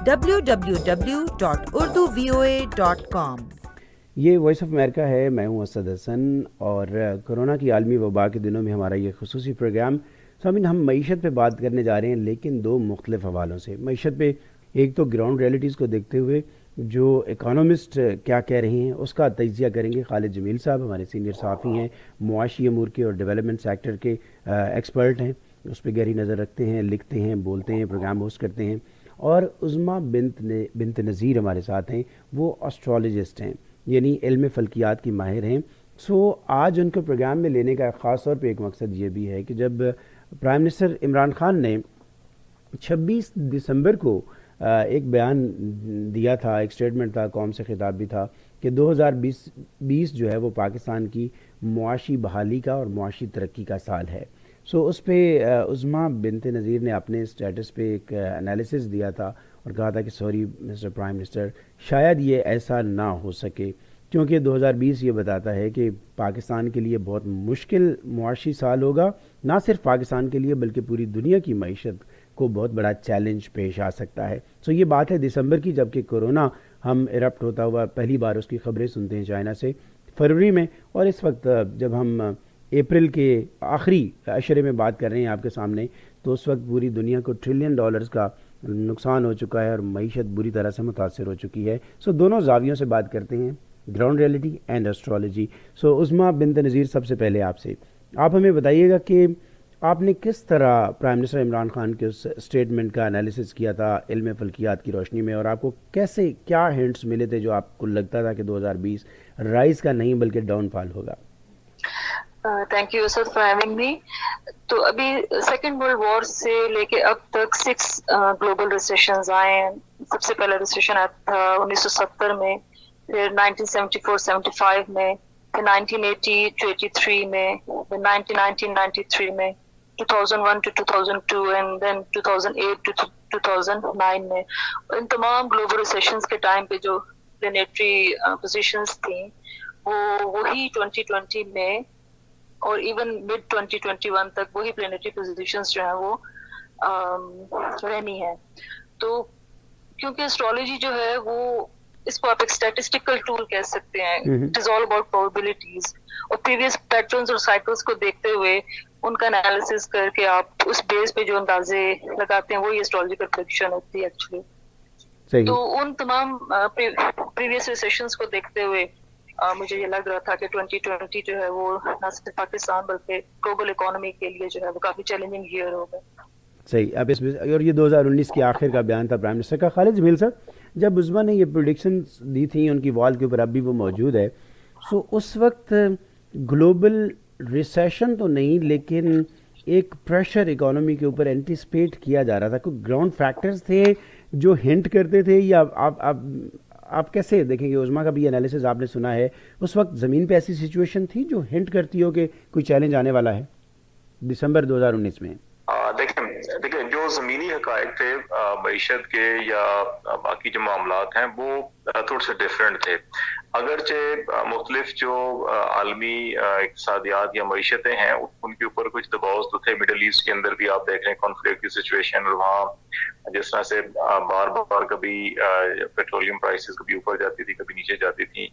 www.urduvoa.com. یہ voice of America ہے، میں ہوں اسد حسن، اور کرونا کی عالمی وبا کے دنوں میں ہمارا یہ خصوصی پروگرام سامعین ہم معیشت پہ بات کرنے جا رہے ہیں، لیکن دو مختلف حوالوں سے۔ معیشت پہ ایک تو گراؤنڈ ریئلٹیز کو دیکھتے ہوئے جو اکانومسٹ کیا کہہ رہے ہیں اس کا تجزیہ کریں گے۔ خالد جمیل صاحب ہمارے سینئر صحافی ہیں، معاشی امور کے اور ڈیولپمنٹ سیکٹر کے ایکسپرٹ ہیں، اس پہ گہری نظر رکھتے ہیں، لکھتے ہیں، بولتے ہیں، پروگرام ہوسٹ کرتے ہیں۔ اور عظمیٰ بنت نذیر ہمارے ساتھ ہیں، وہ اسٹرالوجسٹ ہیں، یعنی علم فلکیات کی ماہر ہیں۔ آج ان کو پروگرام میں لینے کا خاص طور پہ ایک مقصد یہ بھی ہے کہ جب پرائم منسٹر عمران خان نے 26 دسمبر کو ایک بیان دیا تھا، ایک سٹیٹمنٹ تھا، قوم سے خطاب بھی تھا کہ 2020 جو ہے وہ پاکستان کی معاشی بحالی کا اور معاشی ترقی کا سال ہے۔ اس پہ عظمیٰ بنت نذیر نے اپنے اسٹیٹس پہ ایک انالیسس دیا تھا اور کہا تھا کہ سوری مسٹر پرائم منسٹر، شاید یہ ایسا نہ ہو سکے، کیونکہ 2020 یہ بتاتا ہے کہ پاکستان کے لیے بہت مشکل معاشی سال ہوگا، نہ صرف پاکستان کے لیے بلکہ پوری دنیا کی معیشت کو بہت بڑا چیلنج پیش آ سکتا ہے۔ یہ بات ہے دسمبر کی، جبکہ کورونا ہم ایرپٹ ہوتا ہوا پہلی بار اس کی خبریں سنتے ہیں چائنا سے فروری میں، اور اس وقت جب ہم اپریل کے آخری اشرے میں بات کر رہے ہیں آپ کے سامنے، تو اس وقت پوری دنیا کو $1 ٹریلین کا نقصان ہو چکا ہے اور معیشت بری طرح سے متاثر ہو چکی ہے۔ دونوں زاویوں سے بات کرتے ہیں، گراؤنڈ ریئلٹی اینڈ ایسٹرالوجی۔ عظمیٰ بنت نذیر، سب سے پہلے آپ ہمیں بتائیے گا کہ آپ نے کس طرح پرائم منسٹر عمران خان کے اس اسٹیٹمنٹ کا انالیسس کیا تھا علم فلکیات کی روشنی میں، اور آپ کو کیا ہنٹس ملے تھے جو آپ کو لگتا تھا کہ 2020 رائز کا نہیں بلکہ ڈاؤن فال ہوگا؟ Thank you Asad for having me. تو ابھی سیکنڈ ورلڈ وار سے لے کے اب تک 6 گلوبل ریسیشنز آئے ہیں۔ سب سے پہلا ریسیشن آیا تھا 1970 میں، پھر 1974-75 میں، پھر 1980-83 میں، پھر 1990-93 میں، 2001-2002 اینڈ دین 2008-2009 میں۔ ان تمام گلوبل ریسیشنز کے ٹائم پہ جو پلینیٹری پوزیشنز تھیں وہ وہی 2020 میں اور ایون مڈ 2021 تک وہی پلینیٹری پوزیشنز جو ہیں وہ رہنی ہے۔ تو کیونکہ اسٹرالوجی جو ہے وہ اس کو آپ ایک اسٹیٹسٹیکل ٹول کہہ سکتے ہیں، it is all about probabilities, اور پریویس پیٹرنز اور سائیکلز کو دیکھتے ہوئے ان کا انالیسس کر کے آپ اس بیس پہ جو اندازے لگاتے ہیں وہی اسٹرالوجیکل پریڈکشن ہوتی ہے ایکچولی۔ تو ان تمام پریویس ریسیشنز کو دیکھتے ہوئے مجھے یہ لگ رہا تھا کہ 2020 جو ہے وہ نہ صرف پاکستان بلکہ گلوبل اکانومی کے لیے جو ہے وہ کافی چیلنجنگ ایئر ہوگا۔ صحیح۔ اب اس میں اور یہ 2019 کے آخر کا بیان تھا پرائم منسٹر کا۔ خالد جمیل صاحب، جب عظمیٰ نے یہ پریڈکشنز دی تھیں ان کی وال کے اوپر، اب بھی وہ موجود ہے، اس وقت گلوبل ریسیشن تو نہیں لیکن ایک پریشر اکانومی کے اوپر اینٹیسپیٹ کیا جا رہا تھا۔ کوئی گراؤنڈ فیکٹرز تھے جو ہنٹ کرتے تھے، یا آپ کیسے دیکھیں گے؟ عظمیٰ کا بھی انالیسز آپ نے سنا ہے، اس وقت زمین پہ ایسی سچویشن تھی جو ہنٹ کرتی ہو کہ کوئی چیلنج آنے والا ہے دسمبر 2019 میں؟ دیکھیں جو زمینی حقائق تھے معیشت کے یا باقی جو معاملات ہیں وہ تھوڑے سے ڈفرینٹ تھے، اگرچہ مختلف جو عالمی اقتصادیات یا معیشتیں ہیں ان کے اوپر کچھ دباؤ تو تھے۔ مڈل ایسٹ کے اندر بھی آپ دیکھ رہے ہیں کانفلکٹ کی سچویشن، اور وہاں جس طرح سے بار بار کبھی پیٹرولیم پرائسز کبھی اوپر جاتی تھی کبھی نیچے جاتی تھی،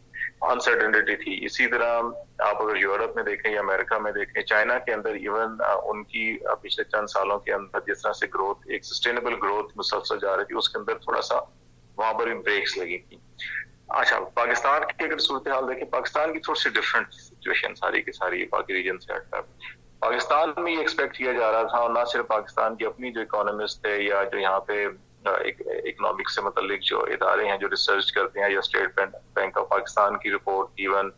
انسرٹنٹی تھی۔ اسی طرح آپ اگر یورپ میں دیکھیں یا امریکہ میں دیکھیں، چائنا کے اندر ایون ان کی پچھلے چند سالوں کے اندر جس طرح سے گروتھ، ایک سسٹینیبل گروتھ مسلسل جا رہی تھی، اس کے اندر تھوڑا سا وہاں پر بھی بریکس لگی تھی۔ اچھا، پاکستان کی اگر صورتحال دیکھیں، پاکستان کی تھوڑی سی ڈفرینٹ سچویشن ساری کی ساری باقی ریجن سے ہٹ کر پاکستان میں یہ ایکسپیکٹ کیا جا رہا تھا، اور نہ صرف پاکستان کی اپنی جو اکانومسٹ تھے یا جو یہاں پہ اکنامکس سے متعلق جو ادارے ہیں جو ریسرچ کرتے ہیں، یا اسٹیٹ بینک آف پاکستان کی رپورٹ، ایون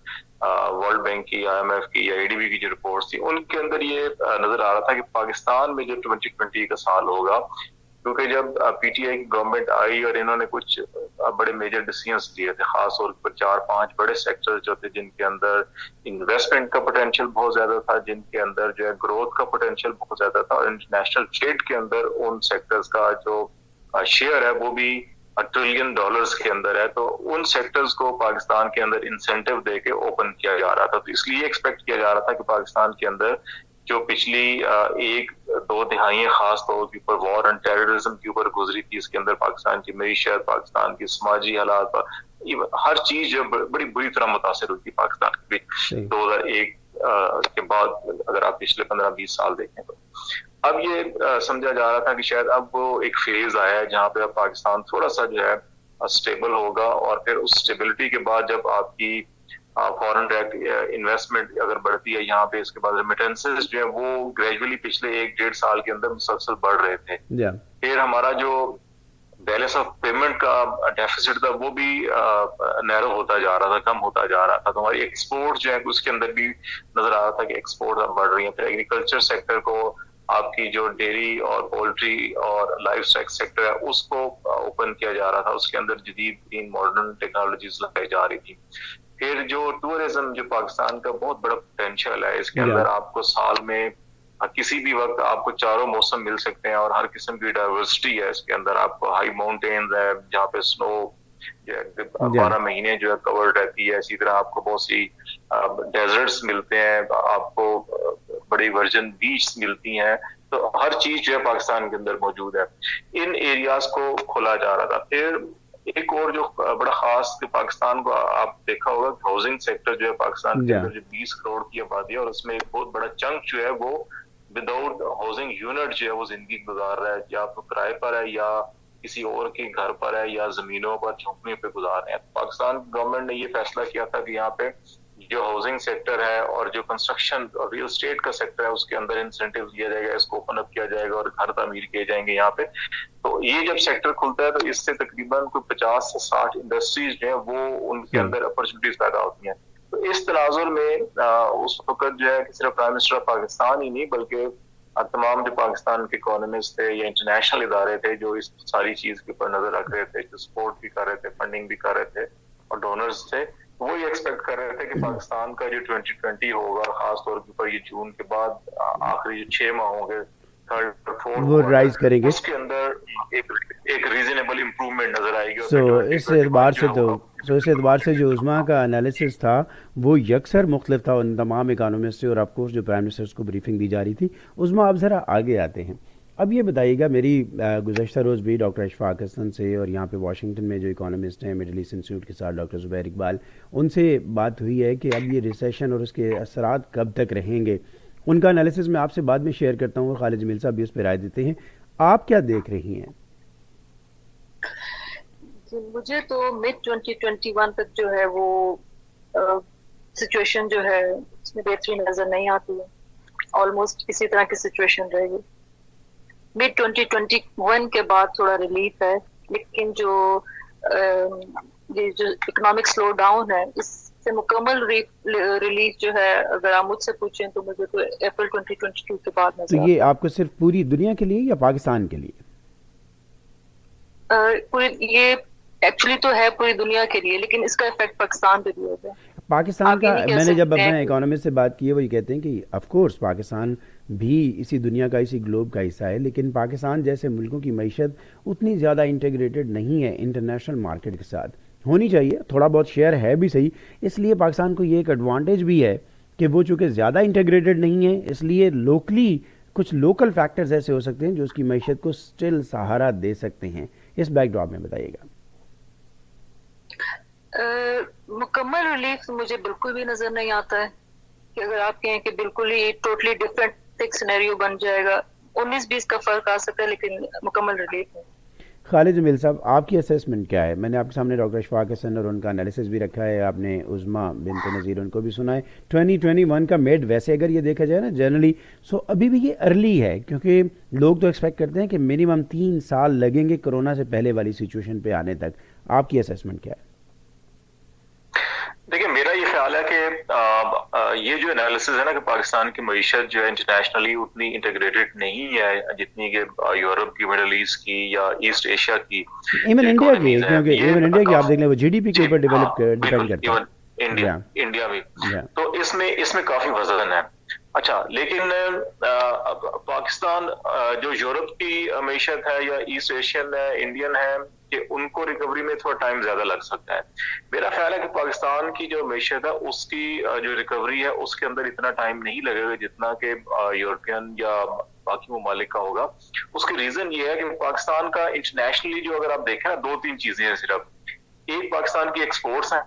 ورلڈ بینک کی، IMF کی یا ADB کی جو رپورٹس تھی، ان کے اندر یہ نظر آ رہا تھا کہ پاکستان میں جو 2020 کا سال ہوگا، کیونکہ جب PTI کی گورنمنٹ آئی اور انہوں نے کچھ بڑے میجر ڈیسیژنز لیے تھے، خاص طور پر 4-5 بڑے سیکٹر جو تھے جن کے اندر انویسٹمنٹ کا پوٹینشیل بہت زیادہ تھا، جن کے اندر جو ہے گروتھ کا پوٹینشیل بہت زیادہ تھا، اور انٹرنیشنل ٹریڈ کے اندر ان سیکٹرز کا جو شیئر ہے وہ بھی $1 ٹریلین کے اندر ہے۔ تو ان سیکٹرز کو پاکستان کے اندر انسینٹیو دے کے اوپن کیا جا رہا تھا، تو اس لیے ایکسپیکٹ کیا جا رہا تھا کہ پاکستان کے اندر جو پچھلی ایک دو دہائیاں خاص طور کے اوپر وار اینڈ ٹیررزم کے اوپر گزری تھی، اس کے اندر پاکستان کی معیشت، پاکستان کی سماجی حالات، ہر چیز جو بڑی بری طرح متاثر ہوئی تھی پاکستان کی 2001 کے بعد، اگر آپ پچھلے 15-20 سال دیکھیں تو اب یہ سمجھا جا رہا تھا کہ شاید اب وہ ایک فیز آیا ہے جہاں پہ اب پاکستان تھوڑا سا جو ہے اسٹیبل ہوگا، اور پھر اس اسٹیبلٹی کے بعد جب آپ کی فورن ڈائریکٹ انویسٹمنٹ اگر بڑھتی ہے یہاں پہ، اس کے بعد ریمیٹنسز جو ہے وہ گریجولی پچھلے 1-1.5 سال کے اندر مسلسل بڑھ رہے تھے، پھر ہمارا جو بیلنس آف پیمنٹ کا ڈیفیسٹ تھا وہ بھی نیرو ہوتا جا رہا تھا، کم ہوتا جا رہا تھا، تو ہماری ایکسپورٹ جو ہے اس کے اندر بھی نظر آ رہا تھا کہ ایکسپورٹ اب بڑھ رہی ہیں. پھر ایگریکلچر سیکٹر کو، آپ کی جو ڈیری اور پولٹری اور لائف اسٹاک سیکٹر ہے اس کو اوپن کیا جا رہا تھا، اس کے اندر جدید ترین ماڈرن ٹیکنالوجیز لائی جا رہی تھی. پھر جو ٹورزم جو پاکستان کا بہت بڑا پوٹینشیل ہے، اس کے اندر آپ کو سال میں کسی بھی وقت آپ کو چاروں موسم مل سکتے ہیں اور ہر قسم کی ڈائیورسٹی ہے اس کے اندر. آپ کو ہائی ماؤنٹینز ہے جہاں پہ سنو 12 مہینے جو ہے کورڈ رہتی ہے، اسی طرح آپ کو بہت سی ڈیزرٹس ملتے ہیں، آپ کو بڑی ورجن بیچ ملتی ہیں، تو ہر چیز جو ہے پاکستان کے اندر موجود ہے. ان ایریاز کو کھولا جا رہا تھا. پھر ایک اور جو بڑا خاص کہ پاکستان کو آپ دیکھا ہوگا، ہاؤسنگ سیکٹر جو ہے پاکستان کے اندر جو 20 کروڑ کی آبادی ہے، اور اس میں ایک بہت بڑا چنک جو ہے وہ وداؤٹ ہاؤسنگ یونٹ جو ہے وہ زندگی گزار رہا ہے، یا تو کرائے پر ہے یا کسی اور کے گھر پر ہے یا زمینوں پر جھونپڑیوں پہ گزار رہے ہیں. پاکستان گورنمنٹ نے یہ فیصلہ کیا تھا کہ یہاں پہ جو ہاؤسنگ سیکٹر ہے اور جو کنسٹرکشن اور ریل اسٹیٹ کا سیکٹر ہے اس کے اندر انسینٹیو دیا جائے گا، اس کو اوپن اپ کیا جائے گا اور گھر تعمیر کیے جائیں گے یہاں پہ. تو یہ جب سیکٹر کھلتا ہے تو اس سے تقریباً کوئی 50 سے 60 انڈسٹریز جو ہیں وہ ان کے اندر اپرچونیٹیز پیدا ہوتی ہیں. تو اس تناظر میں اس وقت جو ہے کہ صرف پرائم منسٹر آف پاکستان ہی نہیں بلکہ تمام جو پاکستان کے اکانومسٹ تھے یا انٹرنیشنل ادارے تھے جو اس ساری چیز کے اوپر نظر رکھ رہے تھے، جو سپورٹ بھی کر رہے تھے، فنڈنگ بھی کر رہے تھے اور ڈونرز تھے، وہ یہ ایکسپیکٹ کر رہے تھے کہ پاکستان کا جو 2020 ہوگا، خاص طور پر یہ جون کے بعد آخری جو 6 ماہ ہوں گے، تھرڈ فورتھ وہ رائز کریں گے، اس کے اندر ایک ریزنیبل امپروومنٹ نظر آئے گی. اس اعتبار سے جو عظما کا انالیسس تھا وہ یکسر مختلف تھا ان تمام اکانومسٹ سے، اور آپ کو جو پرائم منسٹر کو بریفنگ دی جا رہی تھی. عظما آپ ذرا آگے آتے ہیں. اب یہ بتائیے گا، میری گزشتہ روز بھی ڈاکٹر اشفاق حسن سے اور یہاں پہ واشنگٹن میں جو اکانومسٹ ہیں مڈل ایسٹ انسٹیٹیوٹ کے ساتھ ڈاکٹر زبیر اقبال، ان سے بات ہوئی ہے کہ اب یہ ریسیشن اور اس کے اثرات کب تک رہیں گے. ان کا انالیسس میں آپ سے بعد میں شیئر کرتا ہوں اور خالد جمیل صاحب بھی اس پہ رائے دیتے ہیں. آپ کیا دیکھ رہی ہیں؟ مجھے تو مڈ 2021 تک جو ہے وہ سچویشن جو ہے اس میں بہتری نظر نہیں آتی ہے. آلموسٹ اسی طرح کی سچویشن رہے گی. مڈ 2021 کے بعد تھوڑا ریلیف ہے، لیکن جو اکنامک سلو ڈاؤن ہے اس سے مکمل ریلیف جو ہے اگر آپ مجھ سے پوچھیں تو مجھے تو اپریل 2022 کے بعد نظر. تو یہ آپ کو صرف پوری دنیا کے لیے یا پاکستان کے لیے؟ یہ ایکچولی تو ہے پوری دنیا کے لیے، لیکن اس کا افیکٹ پاکستان پہ بھی ہوگا. پاکستان کا میں نے جب اپنے اکانومسٹ سے بات کی ہے وہ یہ کہتے ہیں کہ آف کورس پاکستان بھی اسی دنیا کا، اسی گلوب کا حصہ ہے، لیکن پاکستان جیسے ملکوں کی معیشت اتنی زیادہ انٹیگریٹڈ نہیں ہے انٹرنیشنل مارکیٹ کے ساتھ. ہونی چاہیے، تھوڑا بہت شیئر ہے بھی صحیح، اس لیے پاکستان کو یہ ایک ایڈوانٹیج بھی ہے کہ وہ چونکہ زیادہ انٹیگریٹڈ نہیں ہے، اس لیے لوکلی کچھ لوکل فیکٹرز ایسے ہو سکتے ہیں جو اس کی معیشت کو سٹل سہارا دے سکتے ہیں. اس بیک ڈراپ میں بتائیے گا. مکمل ریلیف مجھے بالکل بھی نظر نہیں آتا ہے کہ اگر آپ کہیں کہ بالکل ہی ٹوٹلی ڈفرینٹ ایک سینیریو بن جائے گا. 19-20 کا فرق آ سکتا ہے لیکن مکمل ریلیف ہے. خالد جمیل صاحب، آپ کی اسیسمنٹ کیا ہے؟ میں نے آپ کے سامنے ڈاکٹر اشفاق حسن اور ان کا انالیسس بھی رکھا ہے، آپ نے عظما بنت نذیر ان کو بھی سنا ہے. 2021 کا میڈ ویسے اگر یہ دیکھا جائے نا جنرلی ابھی بھی یہ ارلی ہے، کیونکہ لوگ تو ایکسپیکٹ کرتے ہیں کہ منیمم 3 سال لگیں گے کورونا سے پہلے والی سچویشن پہ آنے تک. آپ کی اسیسمنٹ کیا ہے؟ دیکھیں، میرا یہ خیال ہے کہ یہ جو انالیسز ہے نا کہ پاکستان کی معیشت جو ہے انٹرنیشنلی اتنی انٹیگریٹڈ نہیں ہے جتنی کہ یورپ کی، مڈل ایسٹ کی یا ایسٹ ایشیا کی، ایون انڈیا کی، کیونکہ ایون انڈیا کی آپ دیکھ لیں وہ جی ڈی پی کے اوپر ڈیپینڈ کرتا ہے. انڈیا میں تو اس میں کافی وزن ہے. اچھا لیکن پاکستان جو یورپ کی معیشت ہے یا ایسٹ ایشین ہے انڈین ہے کہ ان کو ریکوری میں تھوڑا ٹائم زیادہ لگ سکتا ہے. میرا خیال ہے کہ پاکستان کی جو معیشت ہے اس کی جو ریکوری ہے اس کے اندر اتنا ٹائم نہیں لگے گا جتنا کہ یورپین یا باقی ممالک کا ہوگا. اس کی ریزن یہ ہے کہ پاکستان کا انٹرنیشنلی جو اگر آپ دیکھیں نا 2-3 چیزیں ہیں صرف. ایک پاکستان کی ایکسپورٹس ہیں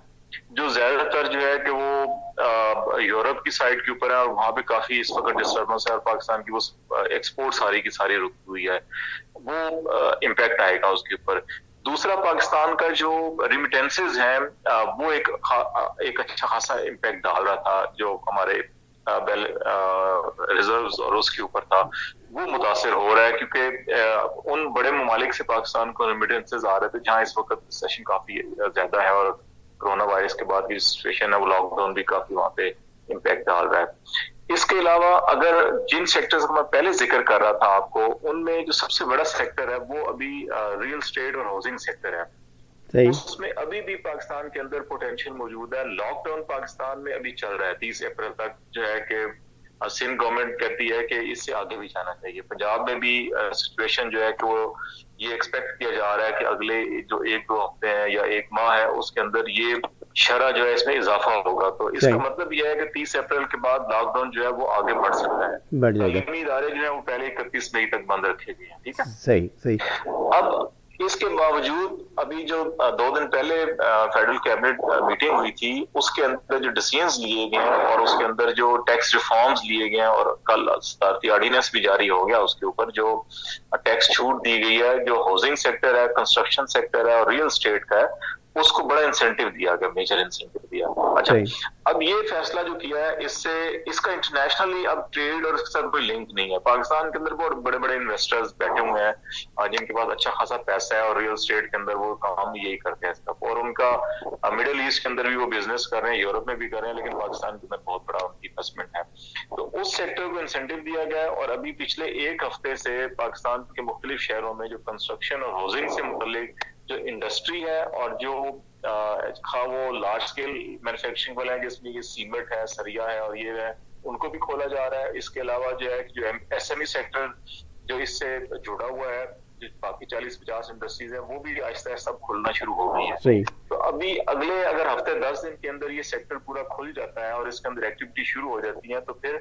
جو زیادہ تر جو ہے کہ وہ یورپ کی سائڈ کے اوپر ہے اور وہاں پہ کافی اس وقت ڈسٹربنس ہے اور پاکستان کی وہ ایکسپورٹ ساری کی ساری رکی ہوئی ہے, وہ امپیکٹ آئے گا اس کے اوپر. دوسرا پاکستان کا جو ریمیٹنسز ہیں وہ ایک اچھا خاصا امپیکٹ ڈال رہا تھا جو ہمارے ریزروز اور اس کے اوپر تھا, وہ متاثر ہو رہا ہے کیونکہ ان بڑے ممالک سے پاکستان کو ریمیٹنسز آ رہے تھے جہاں اس وقت سیشن کافی زیادہ ہے اور کرونا وائرس کے بعد کی سچویشن ہے وہ لاک ڈاؤن بھی کافی وہاں پہ امپیکٹ ڈال رہا ہے. اس کے علاوہ اگر جن سیکٹرز کا میں پہلے ذکر کر رہا تھا آپ کو ان میں جو سب سے بڑا سیکٹر ہے وہ ابھی ریل اسٹیٹ اور ہاؤسنگ سیکٹر ہے. اس میں ابھی بھی پاکستان کے اندر پوٹینشیل موجود ہے. لاک ڈاؤن پاکستان میں ابھی چل رہا ہے 30 اپریل تک جو ہے کہ سندھ گورنمنٹ کہتی ہے کہ اس سے آگے بھی جانا چاہیے. پنجاب میں بھی سچویشن جو ہے کہ وہ یہ ایکسپیکٹ کیا جا رہا ہے کہ اگلے جو 1-2 ہفتے ہیں یا 1 ماہ ہے اس کے اندر یہ شرح جو ہے اس میں اضافہ ہوگا. تو اس کا مطلب یہ ہے کہ 30 اپریل کے بعد لاک ڈاؤن جو ہے وہ آگے بڑھ سکتا ہے. تعلیمی ادارے جو ہیں وہ پہلے 31 مئی تک بند رکھے گئے ہیں. ٹھیک ہے, صحیح. اب اس کے باوجود ابھی جو 2 دن پہلے فیڈرل کیبنٹ میٹنگ ہوئی تھی اس کے اندر جو ڈیسیژنز لیے گئے ہیں اور اس کے اندر جو ٹیکس ریفارمز لیے گئے ہیں اور کل صدارتی آرڈیننس بھی جاری ہو گیا اس کے اوپر جو ٹیکس چھوٹ دی گئی ہے جو ہاؤسنگ سیکٹر ہے, کنسٹرکشن سیکٹر ہے اور ریل اسٹیٹ کا ہے اس کو بڑا انسینٹیو دیا گیا, میجر انسینٹیو دیا. اچھا اب یہ فیصلہ جو کیا ہے اس کا انٹرنیشنلی اب ٹریڈ اور اس کے ساتھ کوئی لنک نہیں ہے. پاکستان کے اندر بہت بڑے بڑے انویسٹرز بیٹھے ہوئے ہیں جن کے پاس اچھا خاصا پیسہ ہے اور ریل اسٹیٹ کے اندر وہ کام یہی کرتے ہیں سب, اور ان کا مڈل ایسٹ کے اندر بھی وہ بزنس کر رہے ہیں, یورپ میں بھی کر رہے ہیں, لیکن پاکستان کے اندر بہت بڑا ان کی انویسٹمنٹ ہے. تو اس سیکٹر کو انسینٹیو دیا گیا ہے اور ابھی پچھلے 1 ہفتے سے پاکستان کے مختلف شہروں میں جو کنسٹرکشن اور ہاؤسنگ سے متعلق جو انڈسٹری ہے اور جو وہ لارج اسکیل مینوفیکچرنگ والے ہیں جس میں یہ سیمنٹ ہے, سریا ہے اور یہ ہے, ان کو بھی کھولا جا رہا ہے. اس کے علاوہ جو ہے جو ایس ایم ای سیکٹر جو اس سے جڑا ہوا ہے جو باقی 40-50 انڈسٹریز ہیں وہ بھی آہستہ آہستہ کھلنا شروع ہو گئی ہے. تو ابھی اگلے اگر ہفتے 10 دن کے اندر یہ سیکٹر پورا کھل جاتا ہے اور اس کے اندر ایکٹیویٹی شروع ہو جاتی ہے تو پھر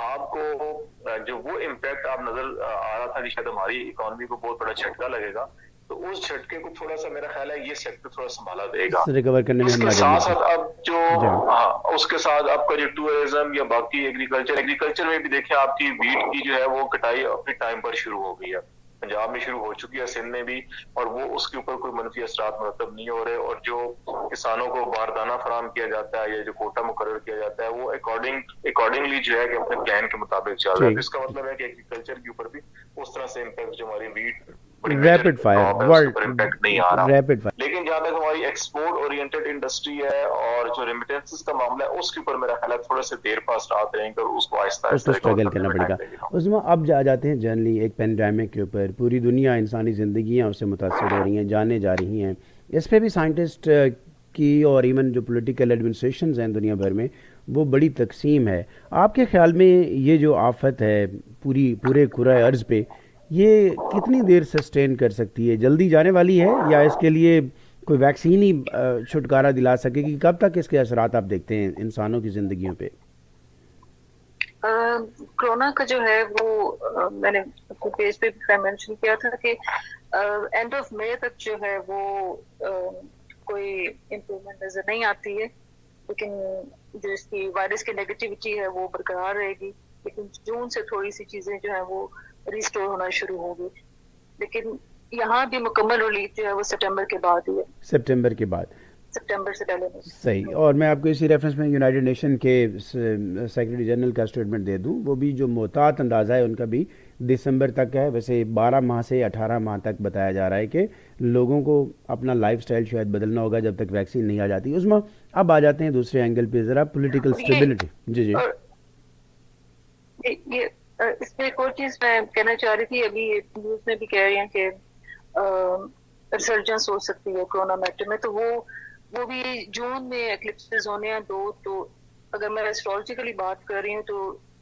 آپ کو جو وہ امپیکٹ آپ نظر آ رہا تھا کہ شاید ہماری اکانومی کو بہت بڑا جھٹکا لگے گا, تو اس جھٹکے کو تھوڑا سا میرا خیال ہے یہ سیکٹر تھوڑا سنبھالا دے گا. اس کے ساتھ ساتھ اب جو اس کے ساتھ آپ کا جو ٹورزم یا باقی ایگریکلچر میں بھی دیکھیں آپ کی ویٹ کی جو ہے وہ کٹائی اپنے ٹائم پر شروع ہو گئی ہے. پنجاب میں شروع ہو چکی ہے, سندھ میں بھی, اور وہ اس کے اوپر کوئی منفی اثرات مرتب نہیں ہو رہے. اور جو کسانوں کو باردانہ فراہم کیا جاتا ہے یا جو کوٹا مقرر کیا جاتا ہے وہ اکارڈنگلی جو ہے کہ اپنے پلان کے مطابق چل رہا ہے. اس کا مطلب ہے کہ ایگریکلچر کے اوپر بھی اس طرح سے امپیکٹ جو ہماری ویٹ ریپڈ فائر امپیکٹ نہیں آ رہا. لیکن جہاں تک ہماری ایکسپورٹ اورینٹڈ انڈسٹری ہے اور جو ریمیٹنسز کا معاملہ ہے اس کے اوپر میرا خیال ہے تھوڑا سے دیر پاس رات رہیں گے اور اس کو آہستہ آہستہ اسٹرگل کرنا پڑے گا. اس میں اب جاتے ہیں جنرلی ایک پینڈیمک کے اوپر, پوری دنیا انسانی زندگیاں اس سے متاثر ہو رہی ہیں, جانیں جا رہی ہیں. اس پہ بھی سائنٹسٹ کی اور ایون جو پولیٹیکل ایڈمنسٹریشنز ہیں دنیا بھر میں وہ بڑی تقسیم ہے. آپ کے خیال میں یہ جو آفت ہے پورے کرۂ ارض پہ یہ کتنی دیر سسٹین کر سکتی ہے؟ جلدی جانے والی ہے یا اس کے لیے کوئی ویکسین ہی چھٹکارا دلا سکے گی؟ کب تک اس کے اثرات آپ دیکھتے ہیں انسانوں کی زندگیوں پہ؟ کرونا کا جو ہے وہ میں نے اپنے پیج پہ بھی مینشن کیا تھا کہ اینڈ آف مئی تک جو ہے وہ کوئی امپرومنٹ نظر نہیں آتی ہے, لیکن جو اس کی وائرس کی نیگیٹیوٹی ہے وہ برقرار رہے گی. لیکن جون سے تھوڑی سی چیزیں جو ہیں وہ ریسٹور ہونا شروع ہوگی, لیکن یہاں بھی مکمل ریلیف جو ہے وہ سپٹمبر کے بعد ہی ہے. سپٹمبر کے بعد, سپٹمبر سے پہلے نہیں. صحیح. اور میں آپ کو اسی ریفرنس میں یونائٹڈ نیشن کے سیکرٹری جنرل کا اسٹیٹمنٹ دے دوں, وہ بھی جو محتاط اندازہ ہے ان کا بھی دسمبر تک ہے. ویسے 12 ماہ سے 18 ماہ تک بتایا جا رہا ہے کہ لوگوں کو اپنا لائف سٹائل شاید بدلنا ہوگا جب تک ویکسین نہیں آ جاتی. اس میں اب آ جاتے ہیں دوسرے اینگل پہ ذرا, پولیٹیکل اسٹیبلٹی. جی اس میں ایک اور چیز میں کہنا چاہ رہی تھی, ابھی نیوز میں بھی کہہ رہی ہیں کہ ریسرجنس ہو سکتی ہے کرونا میٹر میں, تو وہ بھی جون میں ایکلپسز ہونے ہیں 2. تو اگر میں ایسٹرولوجیکلی بات کر رہی ہوں تو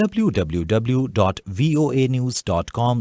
www.voanews.com